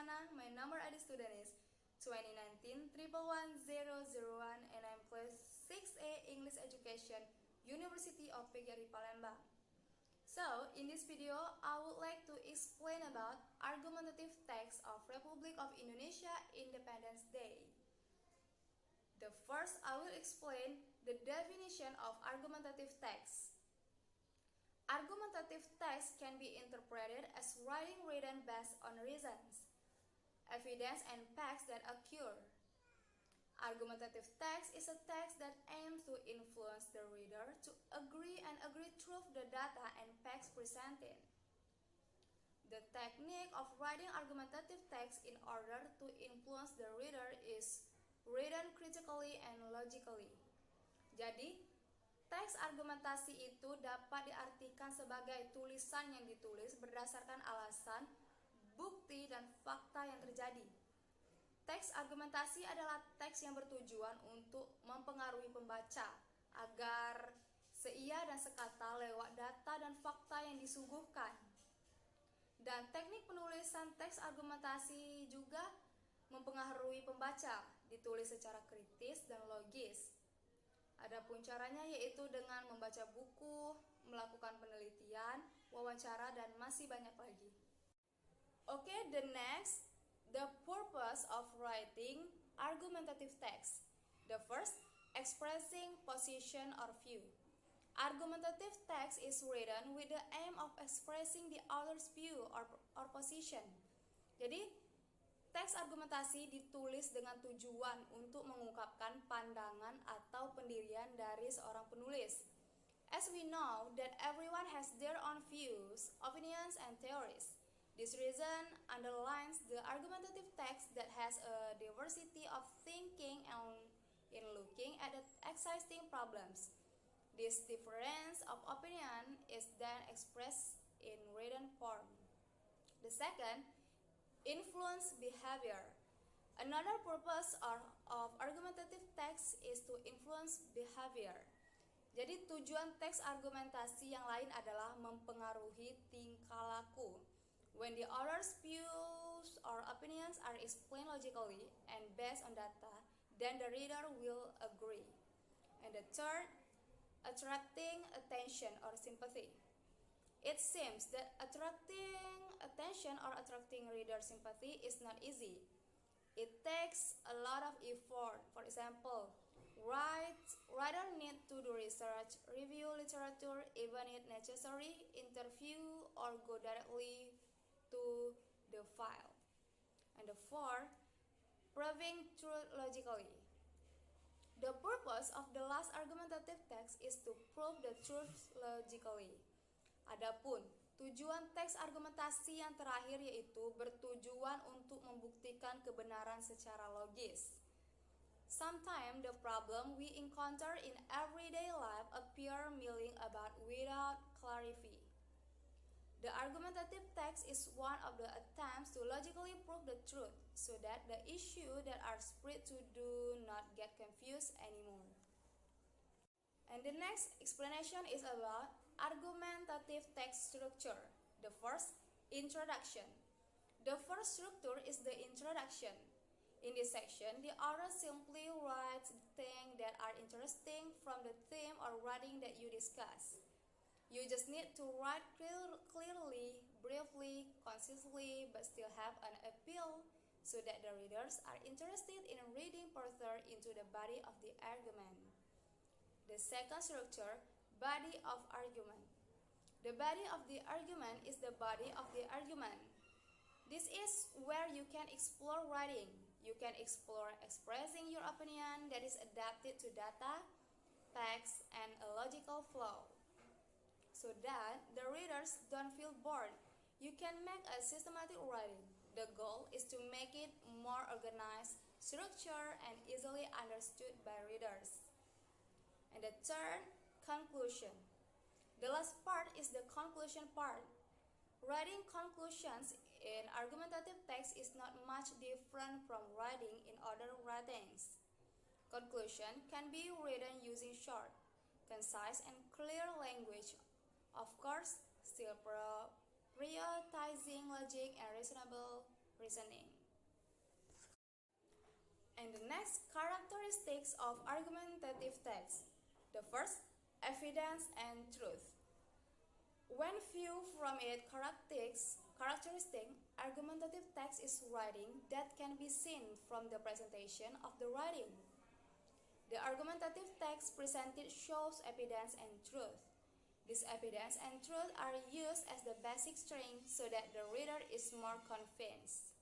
Lesiana. My number ID student is 2019-111-001 and I'm class 6A English Education, University of PGRI Palembang. So, in this video, I would like to explain about argumentative text of Republic of Indonesia Independence Day. The first, I will explain the definition of argumentative text. Argumentative text can be interpreted as writing written based on reasons, evidence, and facts that occur. Argumentative text is a text that aims to influence the reader to agree through the data and facts presented. The technique of writing argumentative text in order to influence the reader is written critically and logically. Jadi, teks argumentasi itu dapat diartikan sebagai tulisan yang ditulis berdasarkan alasan, bukti, dan fakta yang terjadi. Teks argumentasi adalah teks yang bertujuan untuk mempengaruhi pembaca agar seia dan sekata lewat data dan fakta yang disuguhkan. Dan teknik penulisan teks argumentasi juga mempengaruhi pembaca, ditulis secara kritis dan logis. Adapun caranya yaitu dengan membaca buku, melakukan penelitian, wawancara, dan masih banyak lagi. Okay, the next, the purpose of writing argumentative text. The first, expressing position or view. Argumentative text is written with the aim of expressing the author's view or position. Jadi, teks argumentasi ditulis dengan tujuan untuk mengungkapkan pandangan atau pendirian dari seorang penulis. As we know that everyone has their own views, opinions, and theories. This reason underlines the argumentative text that has a diversity of thinking and in looking at the existing problems. This difference of opinion is then expressed in written form. The second, influence behavior. Another purpose of argumentative text is to influence behavior. Jadi tujuan teks argumentasi yang lain adalah mempengaruhi tingkah laku. When the author's views or opinions are explained logically and based on data, then the reader will agree. And the third, attracting attention or sympathy. It seems that attracting attention or attracting reader sympathy is not easy. It takes a lot of effort. For example, writer need to do research, review literature, even if necessary, interview or go directly to the file. And the fourth, proving truth logically. The purpose of the last argumentative text is to prove the truth logically. Adapun tujuan teks argumentasi yang terakhir yaitu bertujuan untuk membuktikan kebenaran secara logis. Sometimes the problem we encounter in everyday life appear milling about without clarity. The argumentative text is one of the attempts to logically prove the truth so that the issue that are spread to do not get confused anymore. And the next explanation is about argumentative text structure. The first, introduction. The first structure is the introduction. In this section, the author simply writes things that are interesting from the theme or writing that you discuss. You just need to write clearly, briefly, concisely, but still have an appeal so that the readers are interested in reading further into the body of the argument. The second structure, body of argument. The body of the argument is the body of the argument. This is where you can explore writing. You can explore expressing your opinion that is adapted to data, facts, and a logical flow. So that the readers don't feel bored. You can make a systematic writing. The goal is to make it more organized, structured, and easily understood by readers. And the third, conclusion. The last part is the conclusion part. Writing conclusions in argumentative text is not much different from writing in other writings. Conclusion can be written using short, concise, and clear language. Of course, still prioritizing logic and reasonable reasoning. And the next characteristics of argumentative text. The first, evidence and truth. When viewed from its characteristic, argumentative text is writing that can be seen from the presentation of the writing. The argumentative text presented shows evidence and truth. These evidence and truth are used as the basic string so that the reader is more convinced.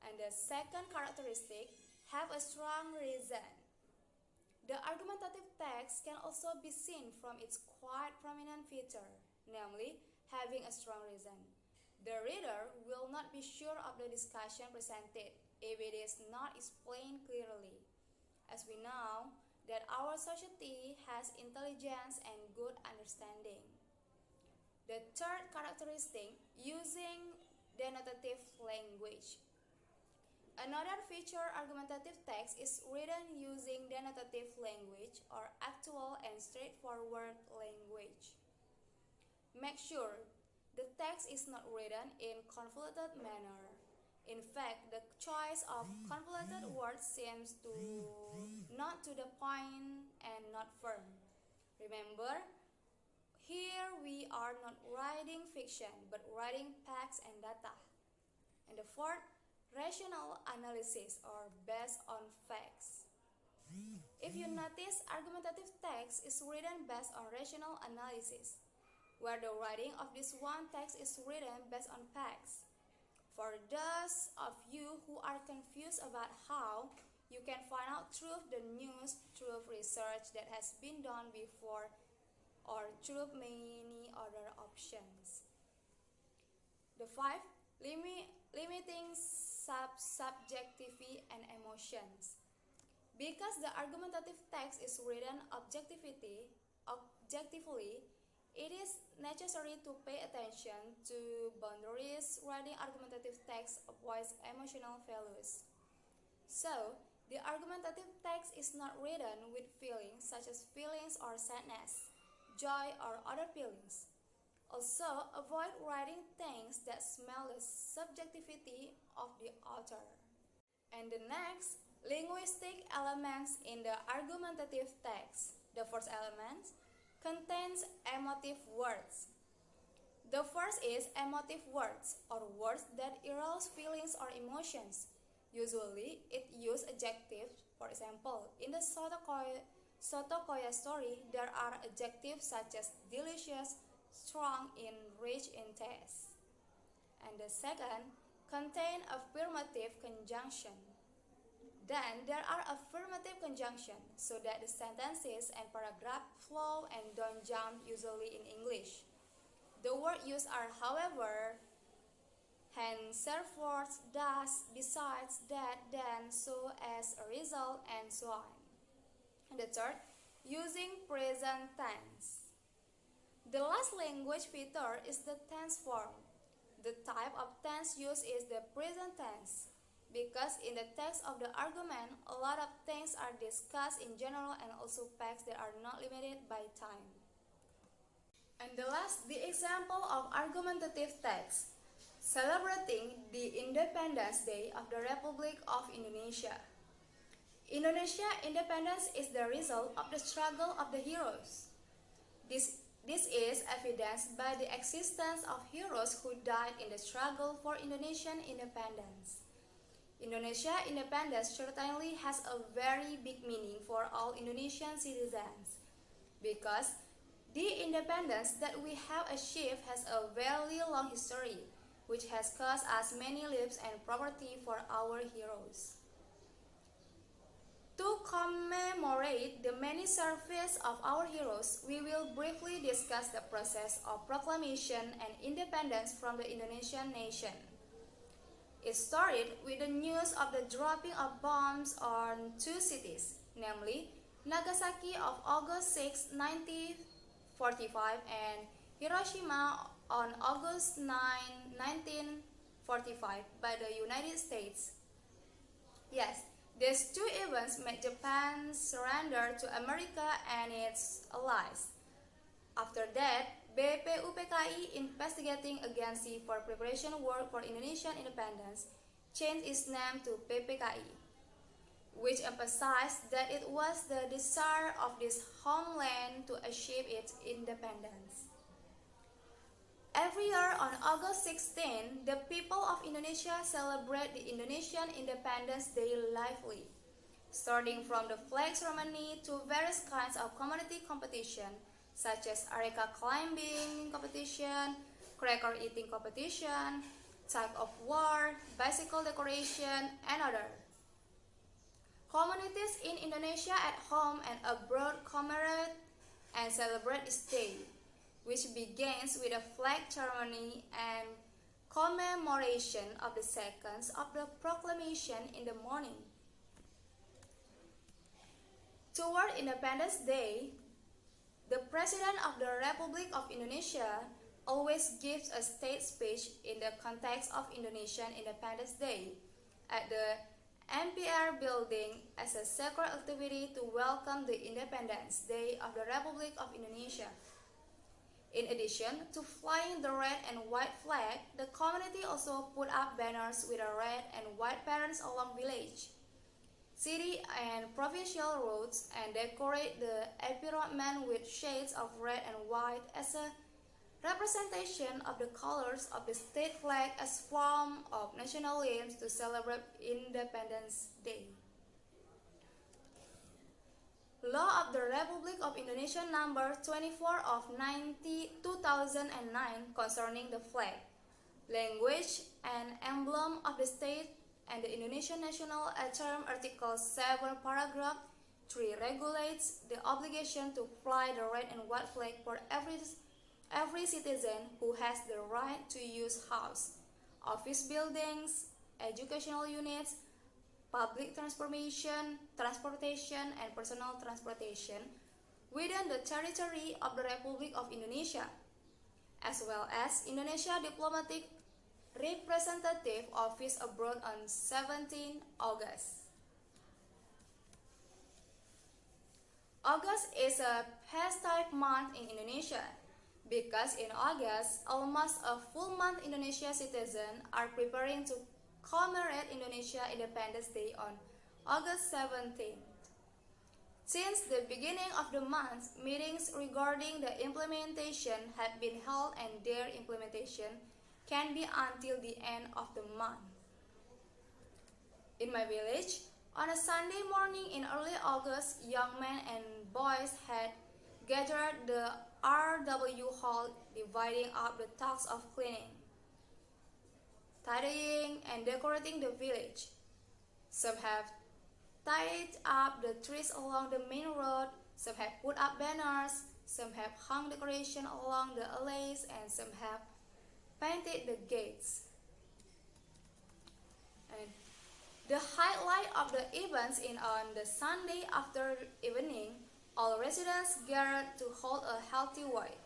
And the second characteristic, have a strong reason. The argumentative text can also be seen from its quite prominent feature, namely, having a strong reason. The reader will not be sure of the discussion presented if it is not explained clearly, as we know that our society has intelligence and good understanding. The third characteristic, using denotative language. Another feature argumentative text is written using denotative language or actual and straightforward language. Make sure the text is not written in convoluted manner. In fact, the choice of convoluted words seems to not to the point and not firm. Remember, here we are not writing fiction, but writing facts and data. And the fourth, rational analysis or based on facts. If you notice, argumentative text is written based on rational analysis, where the writing of this one text is written based on facts. For those of you who are confused about how you can find out through the news, through research that has been done before, or through many other options. The five, limiting subjectivity and emotions. Because the argumentative text is written objectively, it is necessary to pay attention to boundaries. Writing argumentative text avoids emotional values. So, the argumentative text is not written with feelings such as feelings or sadness, joy or other feelings. Also, avoid writing things that smell the subjectivity of the author. And the next, linguistic elements in the argumentative text. The first element contains emotive words. The first is emotive words, or words that arouse feelings or emotions. Usually, it uses adjectives. For example, in the Sotokoya story, there are adjectives such as delicious, strong, and rich in taste. And the second, contain affirmative conjunction. Then there are affirmative conjunction so that the sentences and paragraph flow and don't jump usually in English. The words used are however, hence, therefore, thus, besides, that, then, so, as a result, and so on. And the third, using present tense. The last language feature is the tense form. The type of tense used is the present tense, because in the text of the argument, a lot of things are discussed in general and also facts that are not limited by time. And the last, the example of argumentative text, celebrating the Independence Day of the Republic of Indonesia. Indonesia's independence is the result of the struggle of the heroes. This is evidenced by the existence of heroes who died in the struggle for Indonesian independence. Indonesia's independence certainly has a very big meaning for all Indonesian citizens, because the independence that we have achieved has a very long history, which has cost us many lives and property for our heroes. To commemorate the many services of our heroes, we will briefly discuss the process of proclamation and independence from the Indonesian nation. It started with the news of the dropping of bombs on two cities, namely Nagasaki of August 6, 1945 and Hiroshima on August 9, 1945 by the United States. Yes, these two events made Japan surrender to America and its allies. After that, BPUPKI, investigating agency for preparation work for Indonesian independence, changed its name to PPKI. which emphasized that it was the desire of this homeland to achieve its independence. Every year on August 16, the people of Indonesia celebrate the Indonesian Independence Day lively, starting from the flag ceremony to various kinds of community competition, such as areca climbing competition, cracker eating competition, tug of war, bicycle decoration, and others. Communities in Indonesia at home and abroad commemorate and celebrate this day, which begins with a flag ceremony and commemoration of the seconds of the proclamation in the morning. Toward Independence Day, the President of the Republic of Indonesia always gives a state speech in the context of Indonesian Independence Day at the MPR building as a sacred activity to welcome the Independence Day of the Republic of Indonesia. In addition to flying the red and white flag, the community also put up banners with a red and white patterns along village, city and provincial roads, and decorate the environment with shades of red and white as a representation of the colors of the state flag as form of nationalism to celebrate Independence Day. Law of the Republic of Indonesia number 24 of 2009 concerning the flag, language and emblem of the state and the Indonesian national anthem Article 7 paragraph 3 regulates the obligation to fly the red and white flag for every citizen who has the right to use house, office buildings, educational units, public transportation, and personal transportation within the territory of the Republic of Indonesia, as well as Indonesia Diplomatic Representative Office abroad on 17 August. August is a festive month in Indonesia because in August, almost a full month Indonesia citizens are preparing to commemorate Indonesia Independence Day on August 17th. Since the beginning of the month, meetings regarding the implementation have been held and their implementation can be until the end of the month. In my village, on a Sunday morning in early August, young men and boys had gathered the RW hall, dividing up the tasks of cleaning, tidying, and decorating the village. Some have tied up the trees along the main road, some have put up banners, some have hung decoration along the alleys, and some have painted the gates. And the highlight of the events is on the Sunday after evening, all residents gathered to hold a healthy weight,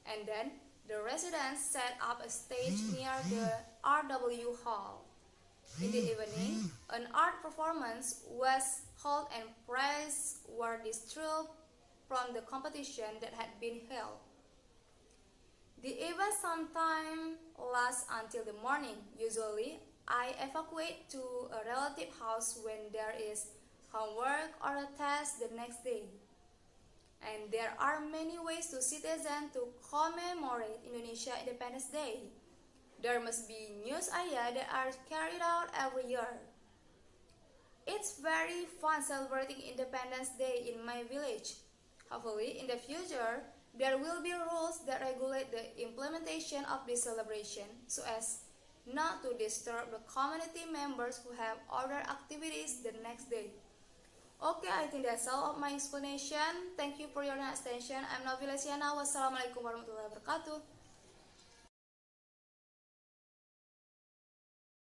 and then the residents set up a stage near the RW hall. In the evening, an art performance was held and prizes were distributed from the competition that had been held. The event sometimes lasts until the morning. Usually, I evacuate to a relative house when there is homework or a test the next day. And there are many ways to citizens to commemorate Indonesia Independence Day. There must be news ideas that are carried out every year. It's very fun celebrating Independence Day in my village. Hopefully, in the future, there will be rules that regulate the implementation of this celebration so as not to disturb the community members who have other activities the next day. Okay, I think that's all of my explanation. Thank you for your attention. I'm Novi Lesiana. Wassalamualaikum warahmatullahi wabarakatuh.